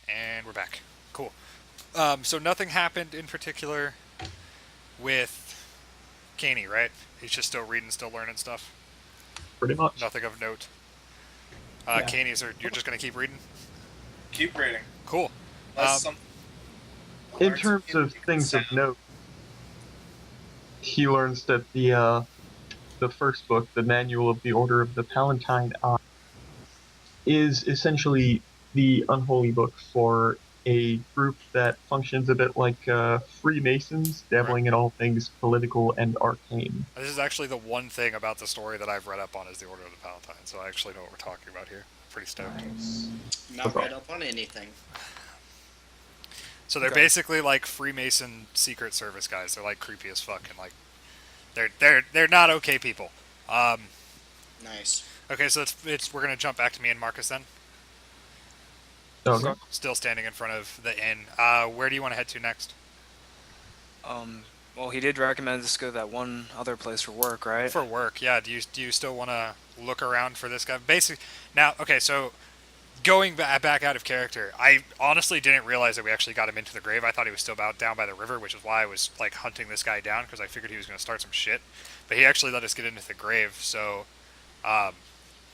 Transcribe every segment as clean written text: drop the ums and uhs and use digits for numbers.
And we're back. Cool. So nothing happened in particular with Caney, right? He's just still reading, still learning stuff. Pretty much. Nothing of note. Yeah. Caney's, you're just gonna keep reading. Keep reading. Cool. Unless Um, some In learn some terms music of you can things of sound. note, he learns that the first book, the Manual of the Order of the Palatine Eye, is essentially the unholy book for a group that functions a bit like Freemasons, right. dabbling in all things political and arcane. This is actually the one thing about the story that I've read up on is the Order of the Palatine, so I actually know what we're talking about here. Pretty stoked. Nice. That's Not read all. up on anything. So they're Okay. basically like Freemason Secret Service guys. They're like creepy as fuck and like they're not okay people. Um, Nice. okay, so it's we're gonna jump back to me and Marcus then. Okay. Okay. Still standing in front of the inn. Where do you want to head to next? Um, well, he did recommend us go to that one other place for work, right? For work, yeah. Do you still want to look around for this guy? Basically, now, okay. So going back out of character, I honestly didn't realize that we actually got him into the grave. I thought he was still down by the river, which is why I was like hunting this guy down because I figured he was going to start some shit. But he actually let us get into the grave. So, um,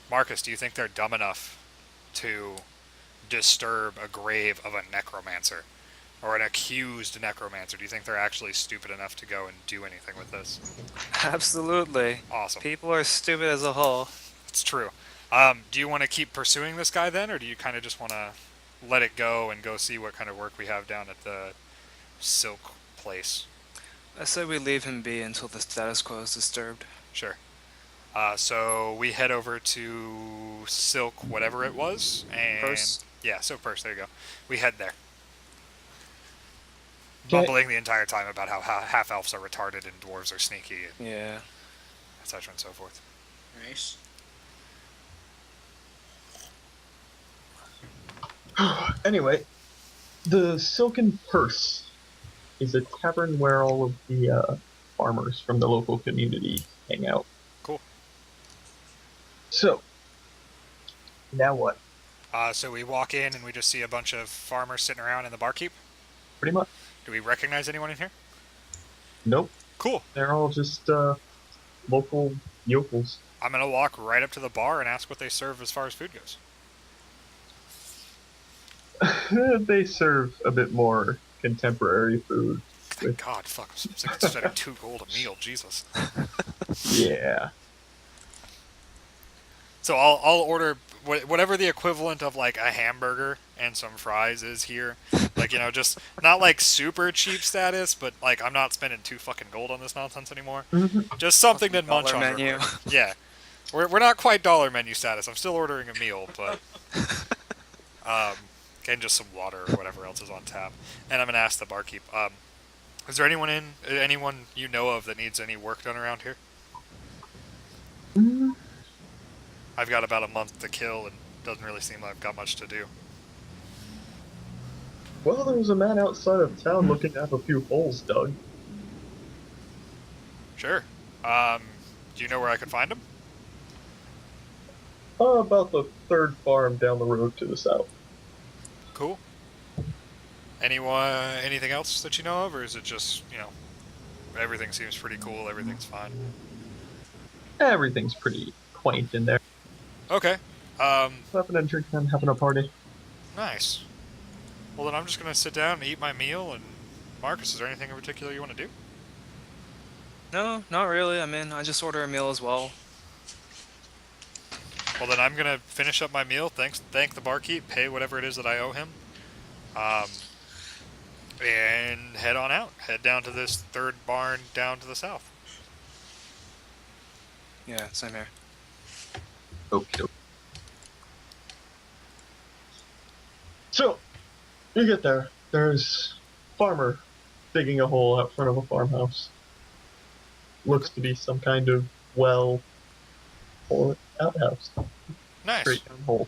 Marcus, do you think they're dumb enough to disturb a grave of a necromancer? Or an accused necromancer? Do you think they're actually stupid enough to go and do anything with this? Absolutely. Awesome. People are stupid as a whole. It's true. Do you want to keep pursuing this guy then, or do you kind of just want to let it go and go see what kind of work we have down at the silk place? I say we leave him be until the status quo is disturbed. Sure. So we head over to silk, whatever it was, and Purse? yeah, so purse. There you go. We head there, Okay. mumbling the entire time about how half elves are retarded and dwarves are sneaky, and Yeah. etc. and so forth. Nice. Anyway, the Silken Purse is a tavern where all of the farmers from the local community hang out. Cool. So, now what? So we walk in and we just see a bunch of farmers sitting around in the barkeep. Pretty much. Do we recognize anyone in here? Nope. Cool. They're all just local yokels. I'm gonna walk right up to the bar and ask what they serve as far as food goes. They serve a bit more contemporary food. Thank God, fuck, I'm sick of spending 2 gold a meal, Jesus. Yeah. So I'll order whatever the equivalent of like a hamburger and some fries is here. Like, just not like super cheap status, but like I'm not spending 2 fucking gold on this nonsense anymore. Mhm. Just something to munch Dollar on real menu. quick. Yeah, we're not quite dollar menu status. I'm still ordering a meal, but um, and just some water or whatever else is on tap. And I'm gonna ask the barkeep. Is there anyone you know of that needs any work done around here? Mm, I've got about a month to kill, and doesn't really seem like I've got much to do. Well, there was a man outside of town looking to have a few holes dug. Sure. Do you know where I could find him? About the third farm down the road to the south. Cool. Anything else that you know of, or is it just everything seems pretty cool, everything's fine? Everything's pretty quaint in there. Okay. Um, Having a drink and having a party. nice. Well, then I'm just gonna sit down and eat my meal. And Marcus, is there anything in particular you want to do? No, not really. I mean, I just order a meal as well. Well, then I'm gonna finish up my meal. Thank the barkeep, pay whatever it is that I owe him, um, and head on out. Head down to this third barn down to the south. Yeah, same here. Okay. So, you get there. There's a farmer digging a hole out front of a farmhouse. Looks to be some kind of well or outhouse. Nice. Straight down hole.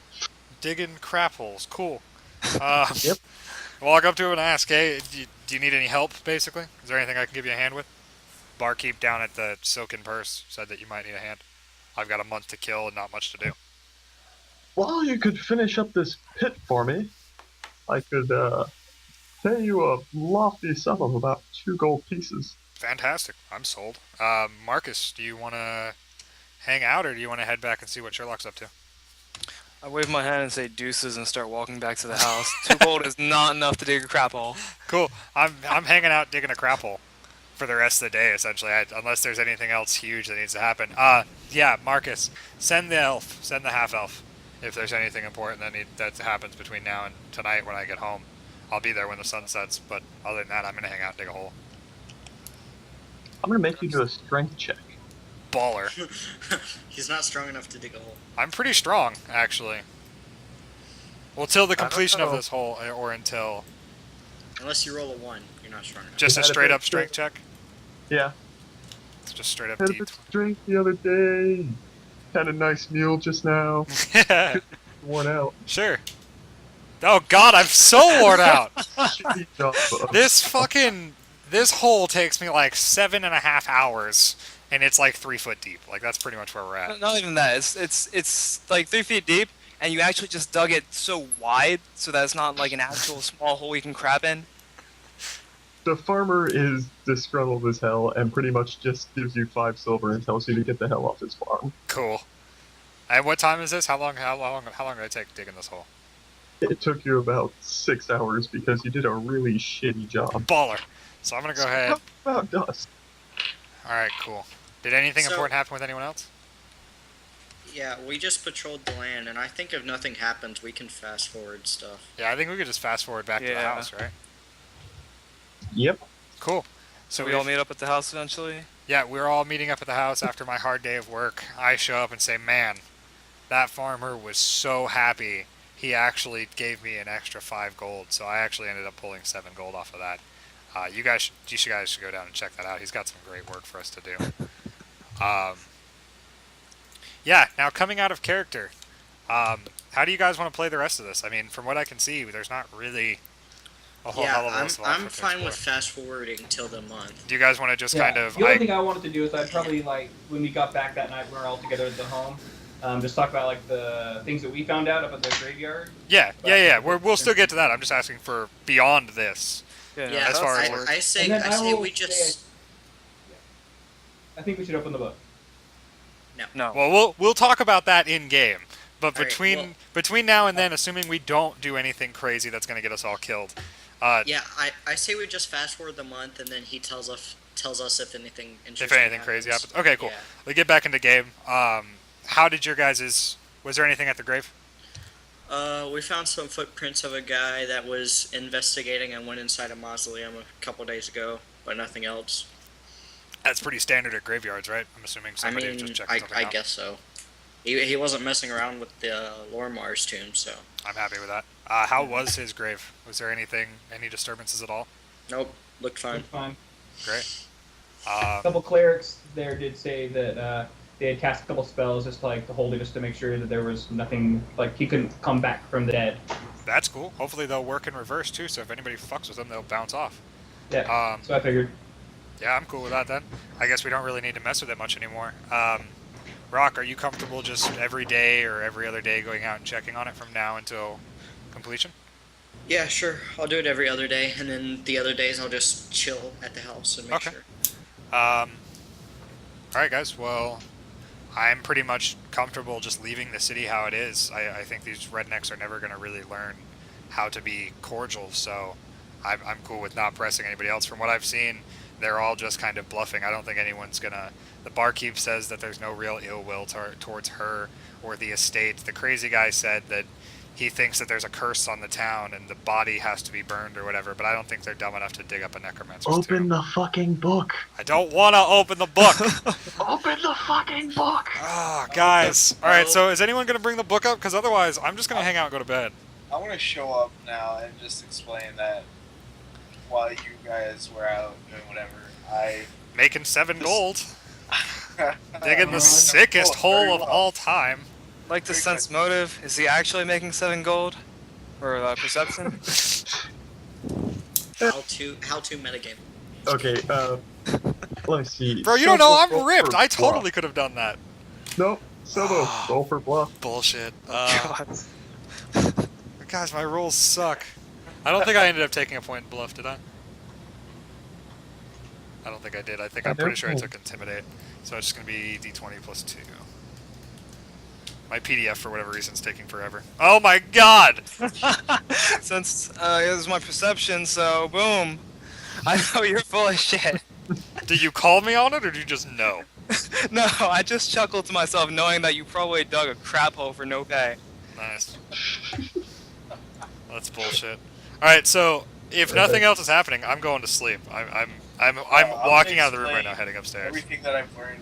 Digging crap holes. Cool. Uh, Yep. walk up to him and ask, hey, do you need any help, basically? Is there anything I can give you a hand with? Barkeep down at the Silken Purse said that you might need a hand. I've got a month to kill and not much to do. Well, you could finish up this pit for me. I could pay you a lofty sum of about 2 gold pieces. Fantastic. I'm sold. Marcus, do you want to hang out, or do you want to head back and see what Sherlock's up to? I wave my hand and say deuces and start walking back to the house. 2 gold is not enough to dig a crap hole. Cool. I'm hanging out digging a crap hole for the rest of the day, essentially, unless there's anything else huge that needs to happen. Yeah, Marcus, send the half elf, if there's anything important that happens between now and tonight when I get home. I'll be there when the sun sets, but other than that, I'm gonna hang out and dig a hole. I'm gonna make you do a strength check. Baller. He's not strong enough to dig a hole. I'm pretty strong, actually. Well, till the completion of know. this hole, or until Unless you roll a 1, you're not strong enough. just a had a straight big up strength check. Yeah. It's just straight up Had a deep. bit of strength the other day. Had a nice meal just now. Worn out. Sure. Oh God, I'm so worn out. Shitty job. This hole takes me like 7.5 hours, and it's like 3 foot deep. Like that's pretty much where we're at. Not even that. It's like 3 feet deep, and you actually just dug it so wide so that it's not like an actual small hole you can crab in. The farmer is disgruntled as hell and pretty much just gives you 5 silver and tells you to get the hell off his farm. Cool. And what time is this? How long did it take digging this hole? It took you about 6 hours because you did a really shitty job. Baller. So I'm gonna go ahead. How about dust? All right, cool. Did anything So- important happen with anyone else? Yeah, we just patrolled the land, and I think if nothing happens, we can fast forward stuff. Yeah, I think we could just fast forward back to the Yeah. house, right? Yep. Cool. So we if- all meet up at the house eventually. Yeah, we're all meeting up at the house after my hard day of work. I show up and say, man, that farmer was so happy. He actually gave me an extra 5 gold, so I actually ended up pulling 7 gold off of that. You guys should go down and check that out. He's got some great work for us to do. Yeah, now coming out of character, how do you guys want to play the rest of this? I mean, from what I can see, there's not really a whole hell of a lot to I'm fine explore. with fast forwarding till the month. Do you guys want to just kind of... The only thing I wanted to do is I'd probably, like, when we got back that night, we were all together at the home, just talk about, like, the things that we found out about the graveyard. Yeah. We'll still get to that. I'm just asking for beyond this. Yeah, Yeah, as far as I, work. I say, And then I I say will we just. say- I think we should open the book. No. Well, we'll talk about that in game. But All right, between now and then, assuming we don't do anything crazy that's going to get us all killed, Yeah, I say we just fast forward the month, and then he tells us if anything interesting. if anything crazy happens. Okay, cool. Yeah. We get back into game. How did your guys'... Was there anything at the grave? We found some footprints of a guy that was investigating and went inside a mausoleum a couple days ago, but nothing else. That's pretty standard at graveyards, right? I'm assuming somebody was just checking something I out. guess so. He wasn't messing around with the Lormar's tomb, so. I'm happy with that. How was his grave? Was there any disturbances at all? Nope, looked fine. It's fine. Great. A couple clerics there did say that they had cast a couple spells just like to hold it, just to make sure that there was nothing, like he couldn't come back from the dead. That's cool. Hopefully they'll work in reverse too, so if anybody fucks with them, they'll bounce off. Yeah. So I figured. Yeah, I'm cool with that then. I guess we don't really need to mess with it much anymore. Rock, are you comfortable just every day or every other day going out and checking on it from now until completion? Yeah, sure. I'll do it every other day, and then the other days I'll just chill at the house and make Okay. sure. Alright guys, well, I'm pretty much comfortable just leaving the city how it is. I think these rednecks are never going to really learn how to be cordial, so I'm cool with not pressing anybody else. From what I've seen, they're all just kind of bluffing. I don't think anyone's going to... The barkeep says that there's no real ill will towards her or the estate. The crazy guy said that he thinks that there's a curse on the town and the body has to be burned or whatever, but I don't think they're dumb enough to dig up a necromancer's Open tomb. the fucking book. I don't want to open the book! Open the fucking book. Ah, guys. All right, so is anyone going to bring the book up? Because otherwise, I'm just going to hang out and go to bed. I want to show up now and just explain that while you guys were out doing whatever, I Making 7 gold. Digging the Oh, sickest hole of all time. Like the sense motive. Is he actually making 7 gold? Or perception? How to metagame. Okay, let me see. Bro, you don't know, I'm Roll ripped. for I bluff. totally could have done that. Nope. Solo. Roll for bluff. Bullshit. God. Guys, my rolls suck. I don't think I ended up taking a point in bluff, did I? I don't think I did. I'm pretty sure I took intimidate. So it's just gonna be d20 plus 2. My PDF for whatever reason is taking forever. Oh my god! Since it was my perception, so boom. I know you're full of shit. Did you call me on it, or did you just know? No, I just chuckled to myself knowing that you probably dug a crap hole for no pay. Nice. That's bullshit. All right, so if nothing else is happening, I'm going to sleep. I'm walking out of the room right now, heading upstairs. Everything that I've learned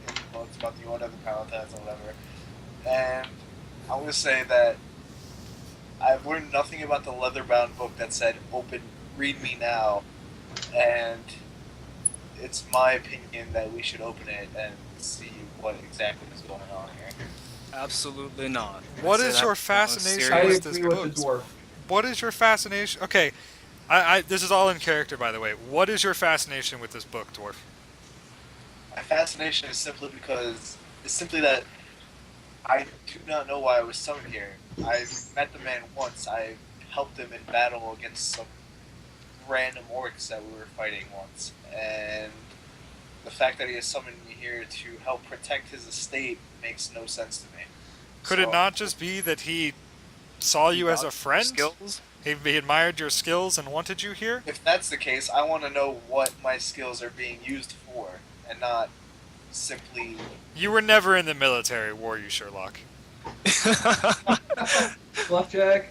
in the books about the Order of the Palatines or whatever, and I'm gonna say that I've learned nothing about the leather-bound book that said "Open, read me now," and it's my opinion that we should open it and see what exactly is going on here. Absolutely not. What I is said your that fascination I with this agree with the book? dwarf. What is your fascination? Okay, this is all in character, by the way. What is your fascination with this book, Dwarf? My fascination is simply because it's simply that I do not know why I was summoned here. I've met the man once. I helped him in battle against some random orcs that we were fighting once, and the fact that he has summoned me here to help protect his estate makes no sense to me. Could it not just be that he saw you as a friend? Skills? He admired your skills and wanted you here? If that's the case, I want to know what my skills are being used for, and not simply. You were never in the military, were you, Sherlock? Bluffjack.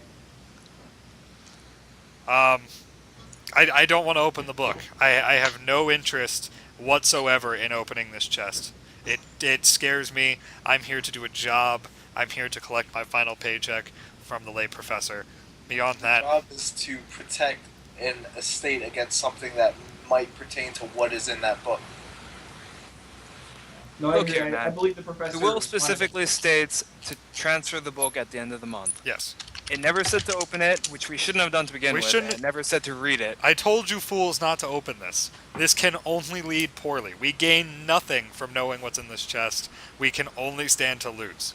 I don't want to open the book. I have no interest whatsoever in opening this chest. It scares me. I'm here to do a job. I'm here to collect my final paycheck from the late professor. Beyond that, My job is to protect an estate against something that might pertain to what is in that book. No, I agree. Okay, I Matt. believe the professor. The will was fine. specifically states to transfer the book at the end of the month. yes. It never said to open it, which we shouldn't have done to begin We with. shouldn't- It never said to read it. I told you fools not to open this. This can only lead poorly. We gain nothing from knowing what's in this chest. We can only stand to lose.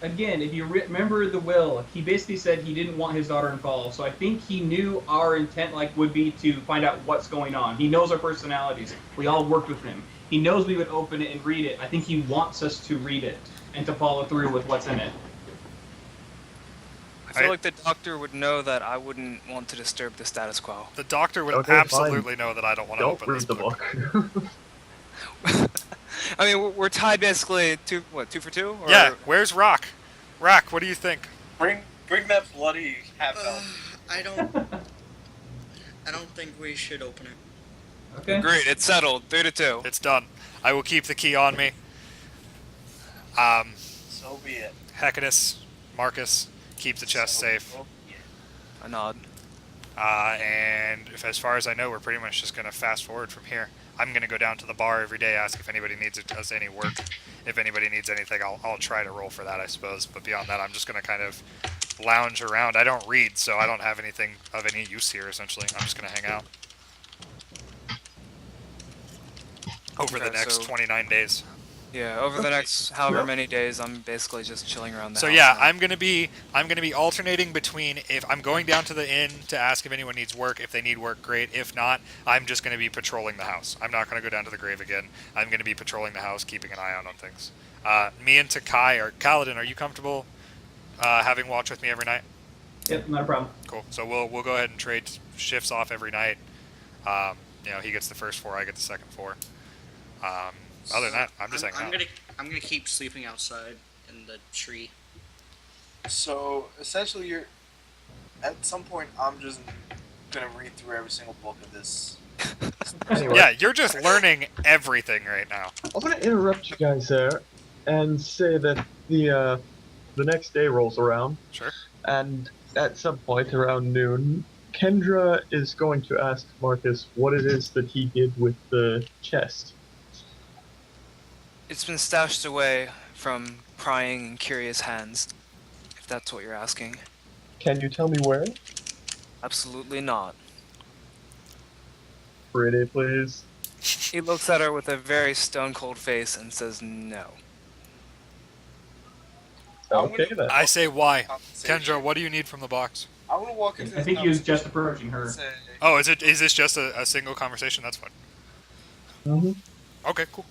Again, if you remember the will, he basically said he didn't want his daughter involved. So I think he knew our intent would be to find out what's going on. He knows our personalities. We all worked with him. He knows we would open it and read it. I think he wants us to read it and to follow through with what's in it. I feel like the doctor would know that I wouldn't want to disturb the status quo. The doctor would Okay, fine. absolutely know that I don't want to Don't open this read the book. I mean, we're tied basically two for two? Or... Yeah, where's Rock? Rock, what do you think? Bring that bloody half elf. I don't think we should open it. Okay. Agreed, it's settled. 3-2. It's done. I will keep the key on me. So be it. Hecadus, Marcus, keep the chest So safe. be it. A nod. And as far as I know, we're pretty much just going to fast forward from here. I'm going to go down to the bar every day, ask if anybody needs us any work. If anybody needs anything, I'll try to roll for that, I suppose. But beyond that, I'm just going to kind of lounge around. I don't read, so I don't have anything of any use here, essentially. I'm just going to hang out. Over the Okay, next so- 29 days. Yeah, over the next however Yep. many days, I'm basically just chilling around the So house. yeah, now. I'm gonna be alternating between if I'm going down to the inn to ask if anyone needs work. If they need work, great. If not, I'm just gonna be patrolling the house. I'm not gonna go down to the grave again. I'm gonna be patrolling the house, keeping an eye out on things. Me and Takai or Kaladin, are you comfortable having watch with me every night? Yep, not a problem. Cool. So we'll go ahead and trade shifts off every night. He gets the first 4, I get the second 4. Other than that, I'm just hanging out. I'm gonna keep sleeping outside in the tree. So essentially, at some point, I'm just gonna read through every single book of this. Anyway, Yeah, you're just learning everything right now. I'm gonna interrupt you guys there and say that the next day rolls around, Sure. and at some point around noon, Kendra is going to ask Marcus what it is that he did with the chest. It's been stashed away from prying and curious hands, if that's what you're asking. Can you tell me where? Absolutely not. Pretty please. He looks at her with a very stone-cold face and says no. Okay then. I say why. Compensation. Kendra, what do you need from the box? I want to walk into I this think he was just conversation approaching her. and say, Oh, is this just a single conversation? That's fine. Hmm. Okay, cool.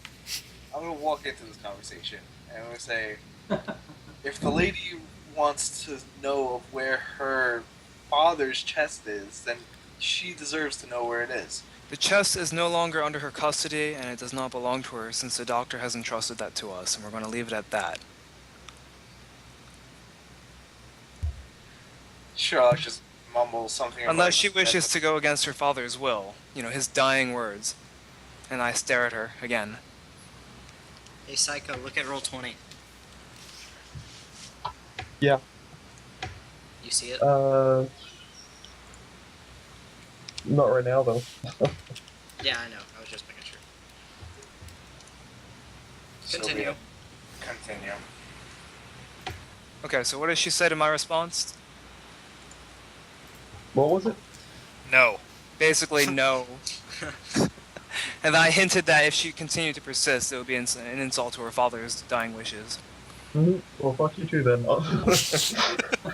I'm gonna walk into this conversation and I'm gonna say, if the lady wants to know of where her father's chest is, then she deserves to know where it is. The chest is no longer under her custody, and it does not belong to her since the doctor has entrusted that to us, and we're going to leave it at that. Sure, I'll just mumble something. Unless she about wishes to go against her father's will, his dying words. And I stare at her again. Hey, Psycho, look at roll 20. Yeah. You see it? Not right now though. Yeah, I know. I was just making sure. So be Continue. it. Continue. Okay, so what does she say to my response? What was it? No. Basically, no. And I hinted that if she continued to persist, it would be an insult to her father's dying wishes. Mm-hmm. Well, fuck you too then. Alright.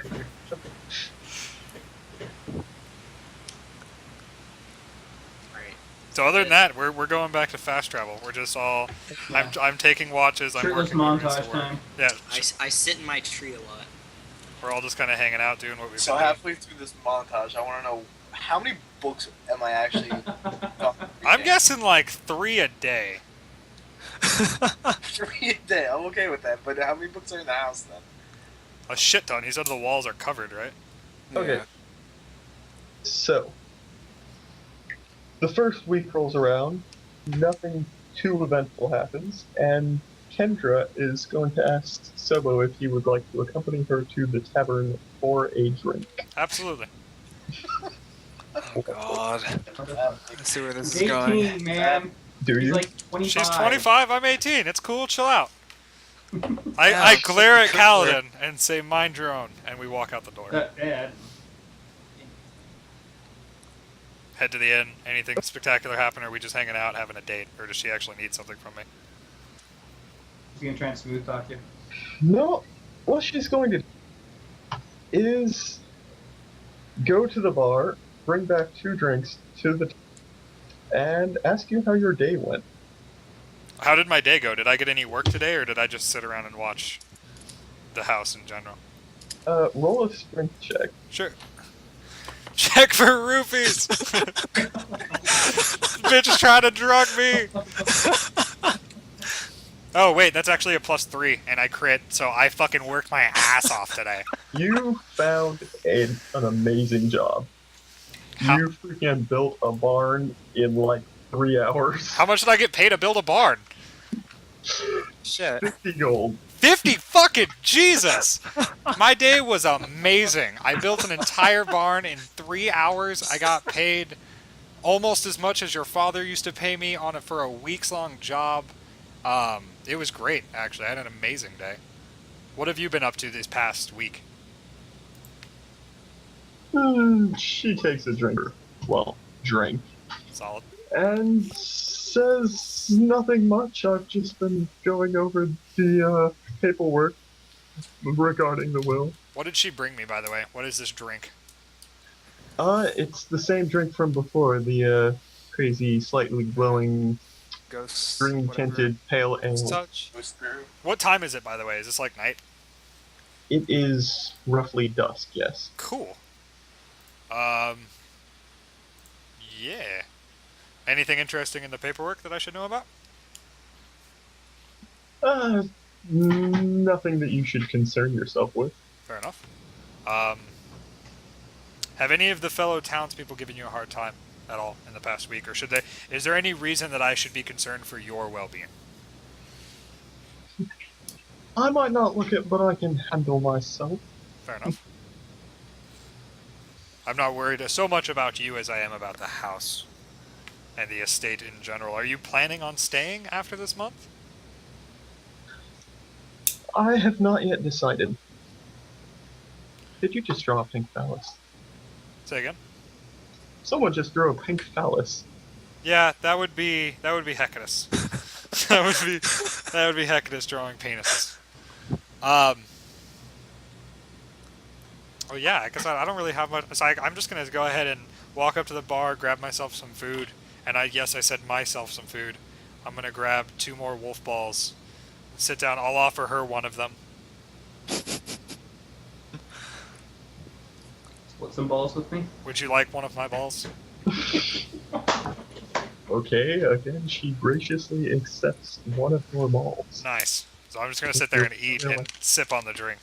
So other than that, we're going back to fast travel. We're just all. Yeah. I'm taking watches. I'm Shirtless working. Ruby's montage at work. time. Yeah, I sit in my tree a lot. we're all just kind of hanging out, doing what we've So been doing. halfway through this montage, I want to know how many books am I actually? I'm guessing like 3 a day. 3 a day. I'm okay with that. But how many books are in the house then? A shit ton. He said the walls are covered, right? Okay. Yeah. So, the first week rolls around, nothing too eventful happens, and Kendra is going to ask Sobo if he would like to accompany her to the tavern for a drink. Absolutely. Oh, God. Let's see where this is He's going. 18, man. Do He's you? like 25. She's 25. I'm 18. It's cool. Chill out. I Yeah, glare at cool. Kaladin and say, "Mind your own," and we walk out the door. Yeah. Head to the inn. Anything spectacular happen, or are we just hanging out, having a date, or does she actually need something from me? He's gonna try and smooth talk you. No, what she's going to do is go to the bar, bring back 2 drinks to the and ask you how your day went. How did my day go? Did I get any work today, or did I just sit around and watch the house in general? Roll a strength check. Sure. Check for rupees! Bitch is trying to drug me! Oh, wait, that's actually a +3, and I crit, so I fucking worked my ass off today. You found an amazing job. How- You freaking built a barn in like 3 hours. How much did I get paid to build a barn? Shit. 50 gold. 50 fucking Jesus! My day was amazing. I built an entire barn in 3 hours. I got paid almost as much as your father used to pay me for a weeks-long job. It was great, actually. I had an amazing day. What have you been up to this past week? She takes a drink. Well, drink. Solid. And says nothing much. I've just been going over the paperwork regarding the will. What did she bring me, by the way? What is this drink? It's the same drink from before, the crazy, slightly glowing, Ghost. green-tinted pale Ghost ale. touch. Goes through. What time is it, by the way? Is this like night? It is roughly dusk, yes. Cool. Yeah. Anything interesting in the paperwork that I should know about? Nothing that you should concern yourself with. Fair enough. Have any of the fellow townspeople given you a hard time at all in the past week, or should they? Is there any reason that I should be concerned for your well-being? I might not look it, but I can handle myself. Fair enough. I'm not worried so much about you as I am about the house and the estate in general. Are you planning on staying after this month? I have not yet decided. Did you just draw a pink phallus? Say again. Someone just drew a pink phallus. Yeah, that would be Hecatus. that would be Hecatus drawing penises. Oh yeah, because I don't really have much. So I'm just gonna go ahead and walk up to the bar, grab myself some food, and I said myself some food. I'm gonna grab 2 more wolf balls, sit down. I'll offer her one of them. Split some balls with me. Would you like one of my balls? Okay, again, she graciously accepts one of your balls. Nice. So I'm just gonna sit there and eat and sip on the drink.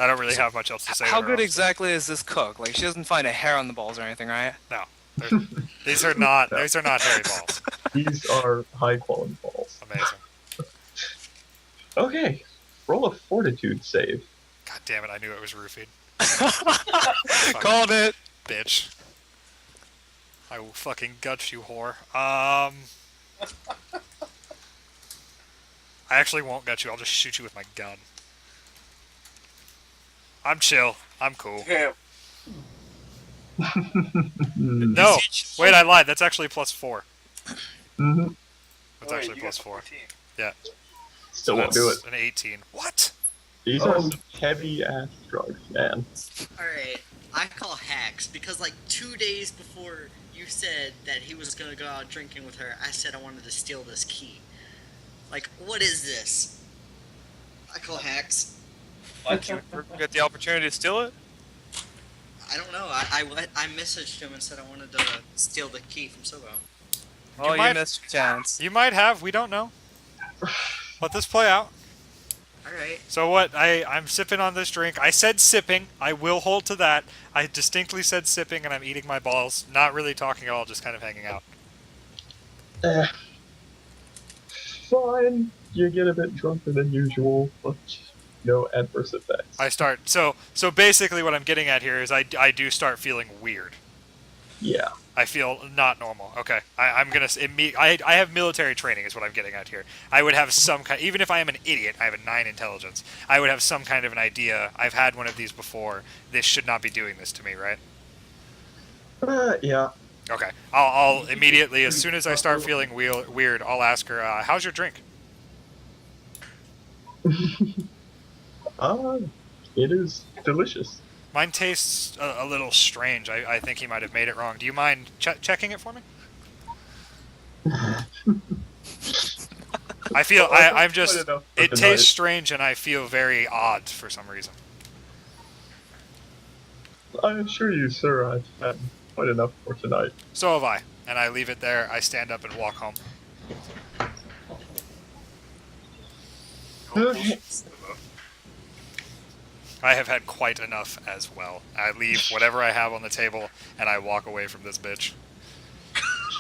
I don't really have much else to say. How to her, good honestly. exactly is this cook? Like, she doesn't find a hair on the balls or anything, right? No, these are not. These are not hairy balls. These are high quality balls. Amazing. Okay, roll a fortitude save. God damn it! I knew it was roofied. Called it. Bitch. I will fucking gut you, whore. I actually won't gut you. I'll just shoot you with my gun. I'm chill. I'm cool. Damn. No, wait, I lied. That's actually +4. Mm-hmm. That's Oh, wait, actually you got +4. 14. Still won't do it. An 18. What? These are some heavy ass drugs, man. Alright, I call hacks because like 2 days before you said that he was gonna go out drinking with her, I said I wanted to steal this key. Like, what is this? I call hacks. Did you get the opportunity to steal it? I don't know. I messaged him and said I wanted to steal the key from Sobo. Oh, you might- missed your chance. You might have. We don't know. Let this play out. Alright. So what? I'm sipping on this drink. I said sipping. I will hold to that. I distinctly said sipping, and I'm eating my balls. Not really talking at all, just kind of hanging out. Fine. You get a bit drunker than usual, but no adverse effects. I start. So basically, what I'm getting at here is I do start feeling weird. Yeah. I feel not normal. Okay, I'm gonna. I have military training, is what I'm getting at here. I would have some kind. Even if I am an idiot, I have a 9 intelligence. I would have some kind of an idea. I've had one of these before. This should not be doing this to me, right? Yeah. Okay. I'll immediately, as soon as I start feeling weird, I'll ask her, "How's your drink?" It is delicious. Mine tastes a little strange. I think he might have made it wrong. Do you mind checking it for me? I feel I'm just. Quite enough for It tonight. tastes strange, and I feel very odd for some reason. I assure you, sir, I've had quite enough for tonight. So have I, and I leave it there. I stand up and walk home. Okay. I have had quite enough as well. I leave whatever I have on the table, and I walk away from this bitch.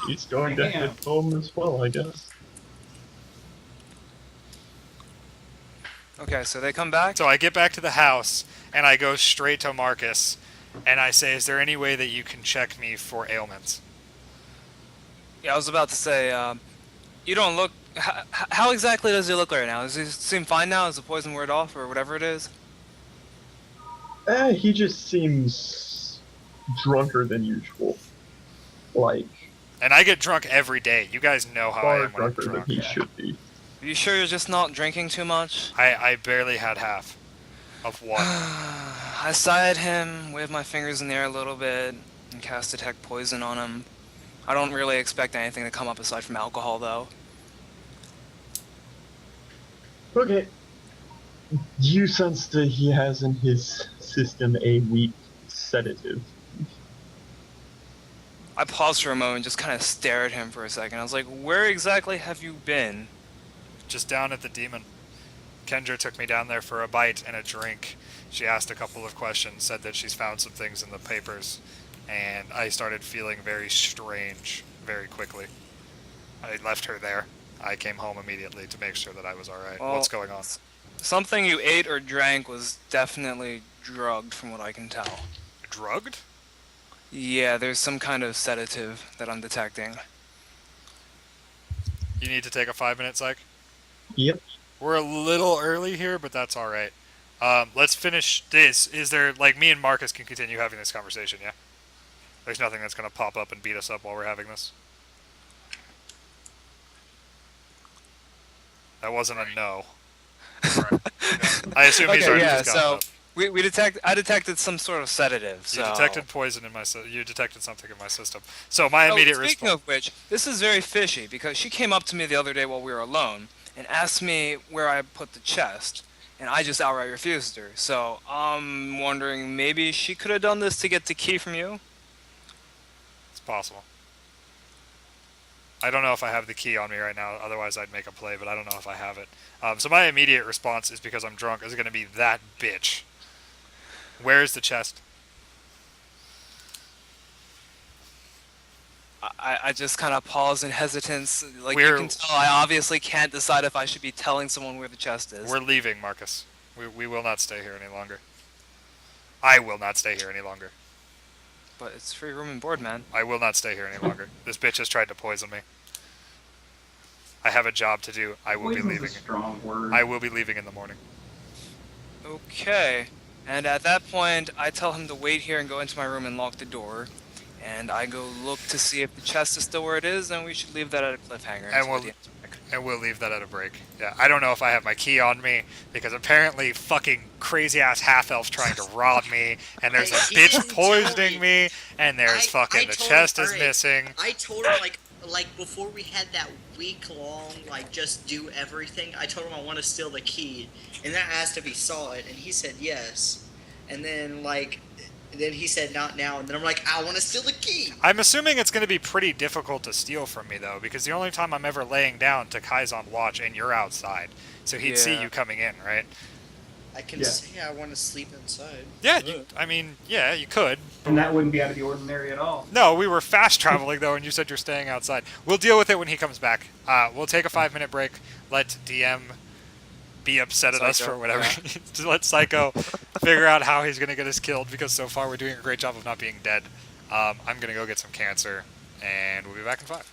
She's going to head home as well, I guess. Okay, so they come back. So I get back to the house, and I go straight to Marcus, and I say, "Is there any way that you can check me for ailments?" Yeah, I was about to say, you don't look. How exactly does he look right now? Does he seem fine now? Is the poison word off, or whatever it is? He just seems drunker than usual. Like, And I get drunk every day. You guys know how I far am when I'm drunker than drunk. he should be. Are you sure you're just not drinking too much? I barely had half of one. I sighed him, waved my fingers in the air a little bit, and cast Detect Poison on him. I don't really expect anything to come up aside from alcohol, though. Okay. You sense that he has in his system a weak sedative. I paused for a moment and just kind of stared at him for a second. I was like, where exactly have you been? Just down at the demon. Kendra took me down there for a bite and a drink. She asked a couple of questions, said that she's found some things in the papers, and I started feeling very strange very quickly. I left her there. I came home immediately to make sure that I was alright. Well, What's going on? Something you ate or drank was definitely drugged, from what I can tell. Drugged? Yeah, there's some kind of sedative that I'm detecting. You need to take a 5-minute psych? Yep. We're a little early here, but that's alright. Let's finish this. Is there, like, me and Marcus can continue having this conversation, yeah? There's nothing that's going to pop up and beat us up while we're having this? That wasn't a no. I assume he's Okay, already yeah, just gotten so up. I detected some sort of sedative. So. You detected poison in my you detected something in my system. So my immediate Speaking response. of which, this is very fishy because she came up to me the other day while we were alone and asked me where I put the chest, and I just outright refused her. So I'm wondering maybe she could have done this to get the key from you. It's possible. I don't know if I have the key on me right now. Otherwise, I'd make a play, but I don't know if I have it. So my immediate response is because I'm drunk. Is going to be that bitch. Where's the chest? I just kind of pause in hesitance. Like We're- you can tell, I obviously can't decide if I should be telling someone where the chest is. We're leaving, Marcus. We will not stay here any longer. I will not stay here any longer. But it's free room and board, man. I will not stay here any longer. This bitch has tried to poison me. I have a job to do. I will be Poison's leaving. a strong word. I will be leaving in the morning. Okay. And at that point, I tell him to wait here and go into my room and lock the door. And I go look to see if the chest is still where it is, and we should leave that at a cliffhanger. And we'll leave that at a break. Yeah, I don't know if I have my key on me, because apparently fucking crazy-ass half-elf's trying to rob me, and there's a He bitch didn't tell poisoning me. me, and there's fucking the told chest him, is alright, missing. I told him like before we had that week long just do everything. I told him I want to steal the key, and then I asked if he saw it, and he said yes. And then then he said not now, and then I'm like, I want to steal the key. I'm assuming it's going to be pretty difficult to steal from me, though, because the only time I'm ever laying down, Takai's on watch, and you're outside. So he'd see Yeah. you coming in, right? I can Yeah. say I want to sleep inside. Yeah, Ugh. I mean, yeah, you could. And that wouldn't be out of the ordinary at all. No, we were fast traveling, though, and you said you're staying outside. We'll deal with it when he comes back. We'll take a 5-minute break, let DM be upset at us Psycho, for whatever. To let Psycho figure out how he's going to get us killed, because so far we're doing a great job of not being dead. I'm going to go get some cancer, and we'll be back in 5.